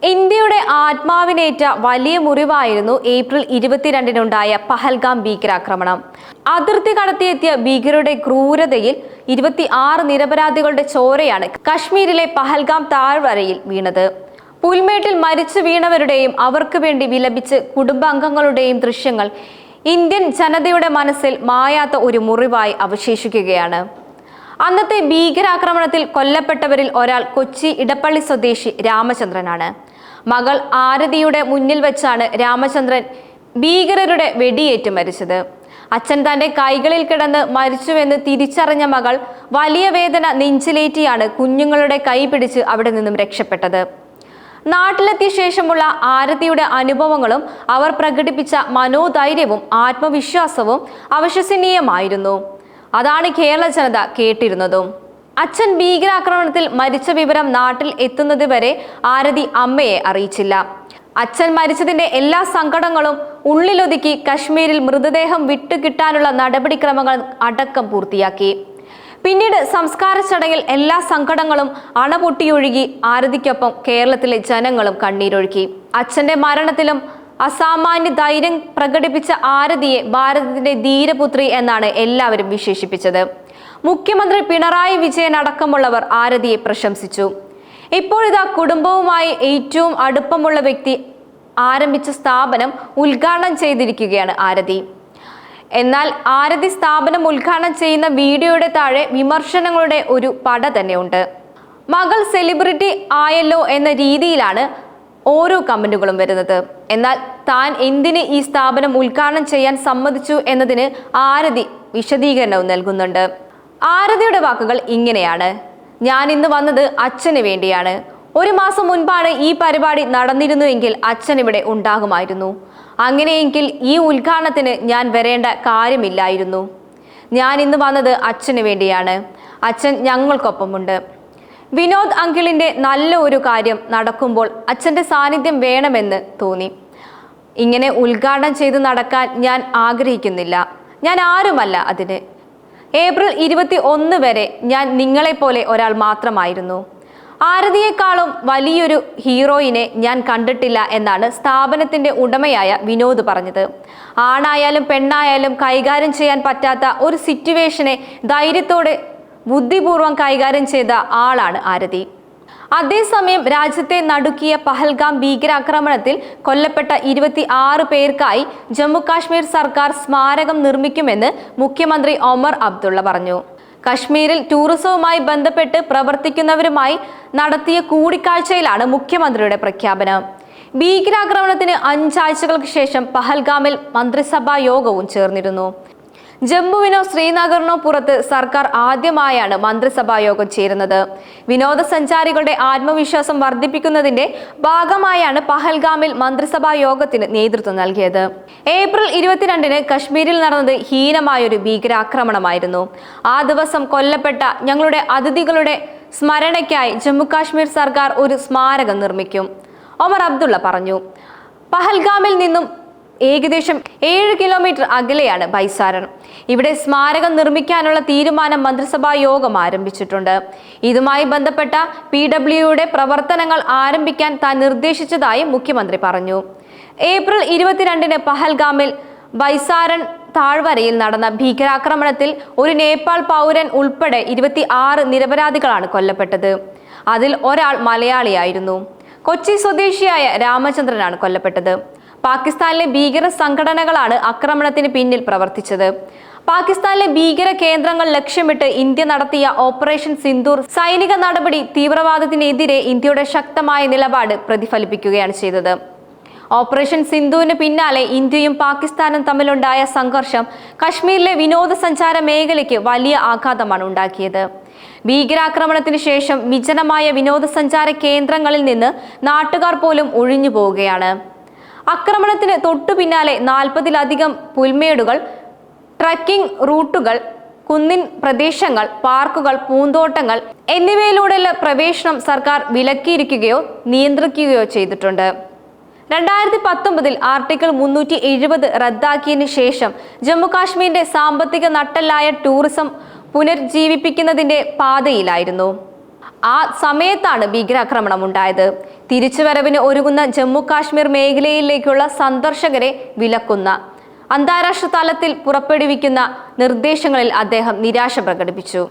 ഇന്ത്യയുടെ ആത്മാവിനേറ്റ വലിയ മുറിവായിരുന്നു ഏപ്രിൽ 22-നുണ്ടായ പഹൽഗാം ഭീകരാക്രമണം. അതിർത്തി കടത്തിയെത്തിയ ഭീകരരുടെ ക്രൂരതയിൽ 26 നിരപരാധികളുടെ ചോരയാണ് കശ്മീരിലെ പഹൽഗാം താഴ്വരയിൽ വീണത്. പുൽമേട്ടിൽ മരിച്ചു വീണവരുടെയും അവർക്ക് വേണ്ടി വിലപിച്ച് കുടുംബാംഗങ്ങളുടെയും ദൃശ്യങ്ങൾ ഇന്ത്യൻ ജനതയുടെ മനസ്സിൽ മായാത്ത ഒരു മുറിവായി അവശേഷിക്കുകയാണ്. അന്നത്തെ ഭീകരാക്രമണത്തിൽ കൊല്ലപ്പെട്ടവരിൽ ഒരാൾ കൊച്ചി ഇടപ്പള്ളി സ്വദേശി രാമചന്ദ്രനാണ്. മകൾ ആരതിയുടെ മുന്നിൽ വെച്ചാണ് രാമചന്ദ്രൻ ഭീകരരുടെ വെടിയേറ്റ് മരിച്ചത്. അച്ഛൻ തന്റെ കൈകളിൽ കിടന്ന് മരിച്ചുവെന്ന് തിരിച്ചറിഞ്ഞ മകൾ വലിയ വേദന നെഞ്ചിലേറ്റിയാണ് കുഞ്ഞുങ്ങളുടെ കൈ പിടിച്ച് അവിടെ നിന്നും രക്ഷപ്പെട്ടത്. നാട്ടിലെത്തിയ ശേഷമുള്ള ആരതിയുടെ അനുഭവങ്ങളും അവർ പ്രകടിപ്പിച്ച മനോധൈര്യവും ആത്മവിശ്വാസവും അവിശ്വസനീയമായിരുന്നു. അതാണ് കേരള ജനത കേട്ടിരുന്നതും. അച്ഛൻ ഭീകരാക്രമണത്തിൽ മരിച്ച വിവരം നാട്ടിൽ എത്തുന്നത് വരെ ആരതി അമ്മയെ അറിയിച്ചില്ല. അച്ഛൻ മരിച്ചതിന്റെ എല്ലാ സങ്കടങ്ങളും ഉള്ളിലൊതുക്കി കശ്മീരിൽ മൃതദേഹം വിട്ടുകിട്ടാനുള്ള നടപടിക്രമങ്ങൾ അടക്കം പൂർത്തിയാക്കി. പിന്നീട് സംസ്കാര ചടങ്ങിൽ എല്ലാ സങ്കടങ്ങളും അണപൊട്ടിയൊഴുകി ആരതിക്കൊപ്പം കേരളത്തിലെ ജനങ്ങളും കണ്ണീരൊഴുക്കി. അച്ഛന്റെ മരണത്തിലും അസാമാന്യ ധൈര്യം പ്രകടിപ്പിച്ച ആരതിയെ ഭാരതത്തിന്റെ ധീരപുത്രി എന്നാണ് എല്ലാവരും വിശേഷിപ്പിച്ചത്. മുഖ്യമന്ത്രി പിണറായി വിജയൻ അടക്കമുള്ളവർ ആരതിയെ പ്രശംസിച്ചു. ഇപ്പോഴിതാ കുടുംബവുമായി ഏറ്റവും അടുപ്പമുള്ള വ്യക്തി ആരംഭിച്ച സ്ഥാപനം ഉദ്ഘാടനം ചെയ്തിരിക്കുകയാണ് ആരതി. എന്നാൽ ആരതി സ്ഥാപനം ഉദ്ഘാടനം ചെയ്യുന്ന വീഡിയോയുടെ താഴെ വിമർശനങ്ങളുടെ ഒരു പട തന്നെയുണ്ട്. മകൾ സെലിബ്രിറ്റി ആയല്ലോ എന്ന രീതിയിലാണ് ഓരോ കമന്റുകളും വരുന്നത്. എന്നാൽ താൻ എന്തിന് ഈ സ്ഥാപനം ഉദ്ഘാടനം ചെയ്യാൻ സമ്മതിച്ചു എന്നതിന് ആരതി വിശദീകരണവും നൽകുന്നുണ്ട്. ആരതിയുടെ വാക്കുകൾ ഇങ്ങനെയാണ്: ഞാൻ ഇന്ന് വന്നത് അച്ഛന് വേണ്ടിയാണ്. 1 മാസം മുൻപാണ് ഈ പരിപാടി നടന്നിരുന്നുവെങ്കിൽ അച്ഛൻ ഇവിടെ ഉണ്ടാകുമായിരുന്നു. അങ്ങനെയെങ്കിൽ ഈ ഉദ്ഘാടനത്തിന് ഞാൻ വരേണ്ട കാര്യമില്ലായിരുന്നു. ഞാൻ ഇന്ന് വന്നത് അച്ഛന് വേണ്ടിയാണ്. അച്ഛൻ ഞങ്ങൾക്കൊപ്പമുണ്ട്. വിനോദ് അങ്കിളിന്റെ നല്ല ഒരു കാര്യം നടക്കുമ്പോൾ അച്ഛന്റെ സാന്നിധ്യം വേണമെന്ന് തോന്നി. ഇങ്ങനെ ഉദ്ഘാടനം ചെയ്ത് നടക്കാൻ ഞാൻ ആഗ്രഹിക്കുന്നില്ല. ഞാൻ ആരുമല്ല അതിന്. ഏപ്രിൽ 21 വരെ ഞാൻ നിങ്ങളെപ്പോലെ ഒരാൾ മാത്രമായിരുന്നു. ആരതിയെക്കാളും വലിയൊരു ഹീറോയിനെ ഞാൻ കണ്ടിട്ടില്ല എന്നാണ് സ്ഥാപനത്തിന്റെ ഉടമയായ വിനോദ് പറഞ്ഞത്. ആണായാലും പെണ്ണായാലും കൈകാര്യം ചെയ്യാൻ പറ്റാത്ത ഒരു സിറ്റുവേഷനെ ധൈര്യത്തോടെ ബുദ്ധിപൂർവം കൈകാര്യം ചെയ്ത ആളാണ് ആരതി. അതേസമയം രാജ്യത്തെ നടുക്കിയ പഹൽഗാം ഭീകരാക്രമണത്തിൽ കൊല്ലപ്പെട്ട 26 പേർക്കായി ജമ്മു കാശ്മീർ സർക്കാർ സ്മാരകം നിർമ്മിക്കുമെന്ന് മുഖ്യമന്ത്രി ഒമർ അബ്ദുള്ള പറഞ്ഞു. കശ്മീരിൽ ടൂറിസവുമായി ബന്ധപ്പെട്ട് പ്രവർത്തിക്കുന്നവരുമായി നടത്തിയ കൂടിക്കാഴ്ചയിലാണ് മുഖ്യമന്ത്രിയുടെ പ്രഖ്യാപനം. ഭീകരാക്രമണത്തിന് 5 ആഴ്ചകൾക്ക് ശേഷം പഹൽഗാമിൽ മന്ത്രിസഭാ യോഗവും ചേർന്നിരുന്നു. ജമ്മുവിനോ ശ്രീനഗറിനോ പുറത്ത് സർക്കാർ ആദ്യമായാണ് മന്ത്രിസഭാ യോഗം ചേരുന്നത്. വിനോദസഞ്ചാരികളുടെ ആത്മവിശ്വാസം വർദ്ധിപ്പിക്കുന്നതിന്റെ ഭാഗമായാണ് പഹൽഗാമിൽ മന്ത്രിസഭാ യോഗത്തിന് നേതൃത്വം നൽകിയത്. ഏപ്രിൽ 22-ന് കശ്മീരിൽ നടന്നത് ഹീനമായൊരു ഭീകരാക്രമണമായിരുന്നു. ആ ദിവസം കൊല്ലപ്പെട്ട ഞങ്ങളുടെ അതിഥികളുടെ സ്മരണയ്ക്കായി ജമ്മു കാശ്മീർ സർക്കാർ ഒരു സ്മാരകം നിർമ്മിക്കും, ഒമർ അബ്ദുള്ള പറഞ്ഞു. പഹൽഗാമിൽ നിന്നും ഏകദേശം 7 കിലോമീറ്റർ അകലെയാണ് ബൈസാരൻ. ഇവിടെ സ്മാരകം നിർമ്മിക്കാനുള്ള തീരുമാനം മന്ത്രിസഭാ യോഗം ആരംഭിച്ചിട്ടുണ്ട്. ഇതുമായി ബന്ധപ്പെട്ട PWയുടെ പ്രവർത്തനങ്ങൾ ആരംഭിക്കാൻ താൻ നിർദ്ദേശിച്ചതായി മുഖ്യമന്ത്രി പറഞ്ഞു. ഏപ്രിൽ 22-ന് പഹൽഗാമിൽ ബൈസാരൻ താഴ്വരയിൽ നടന്ന ഭീകരാക്രമണത്തിൽ ഒരു നേപ്പാൾ പൗരൻ ഉൾപ്പെടെ 26 നിരപരാധികളാണ് കൊല്ലപ്പെട്ടത്. അതിൽ ഒരാൾ മലയാളിയായിരുന്നു. കൊച്ചി സ്വദേശിയായ രാമചന്ദ്രനാണ് കൊല്ലപ്പെട്ടത്. പാകിസ്ഥാനിലെ ഭീകര സംഘടനകളാണ് ആക്രമണത്തിന് പിന്നിൽ പ്രവർത്തിച്ചത്. പാകിസ്ഥാനിലെ ഭീകര കേന്ദ്രങ്ങൾ ലക്ഷ്യമിട്ട് ഇന്ത്യ നടത്തിയ ഓപ്പറേഷൻ സിന്ദൂർ സൈനിക നടപടി തീവ്രവാദത്തിനെതിരെ ഇന്ത്യയുടെ ശക്തമായ നിലപാട് പ്രതിഫലിപ്പിക്കുകയാണ് ചെയ്തത്. ഓപ്പറേഷൻ സിന്ദൂരിന് പിന്നാലെ ഇന്ത്യയും പാകിസ്ഥാനും തമ്മിലുണ്ടായ സംഘർഷം കശ്മീരിലെ വിനോദസഞ്ചാര മേഖലയ്ക്ക് വലിയ ആഘാതമാണ് ഉണ്ടാക്കിയത്. ഭീകരാക്രമണത്തിന് ശേഷം വിജനമായ വിനോദസഞ്ചാര കേന്ദ്രങ്ങളിൽ നിന്ന് നാട്ടുകാർ പോലും ഒഴിഞ്ഞു പോവുകയാണ്. ആക്രമണത്തിന് തൊട്ടു പിന്നാലെ 40-ലധികം പുൽമേടുകൾ, ട്രക്കിംഗ് റൂട്ടുകൾ, കുന്നിൻ പ്രദേശങ്ങൾ, പാർക്കുകൾ, പൂന്തോട്ടങ്ങൾ എന്നിവയിലൂടെയുള്ള പ്രവേശനം സർക്കാർ വിലക്കിയിരിക്കുകയോ നിയന്ത്രിക്കുകയോ ചെയ്തിട്ടുണ്ട്. 2019-ൽ ആർട്ടിക്കിൾ 370 റദ്ദാക്കിയതിനു ശേഷം ജമ്മു കാശ്മീരിന്റെ സാമ്പത്തിക നട്ടെല്ലായ ടൂറിസം പുനർജീവിപ്പിക്കുന്നതിന്റെ പാതയിലായിരുന്നു. ആ സമയത്താണ് ഭീകരാക്രമണം ഉണ്ടായത്. തിരിച്ചുവരവിന് ഒരുങ്ങുന്ന ജമ്മു കാശ്മീർ മേഖലയിലേക്കുള്ള സന്ദർശകരെ വിലക്കുന്ന അന്താരാഷ്ട്ര തലത്തിൽ പുറപ്പെടുവിക്കുന്ന നിർദ്ദേശങ്ങളിൽ അദ്ദേഹം നിരാശ പ്രകടിപ്പിച്ചു.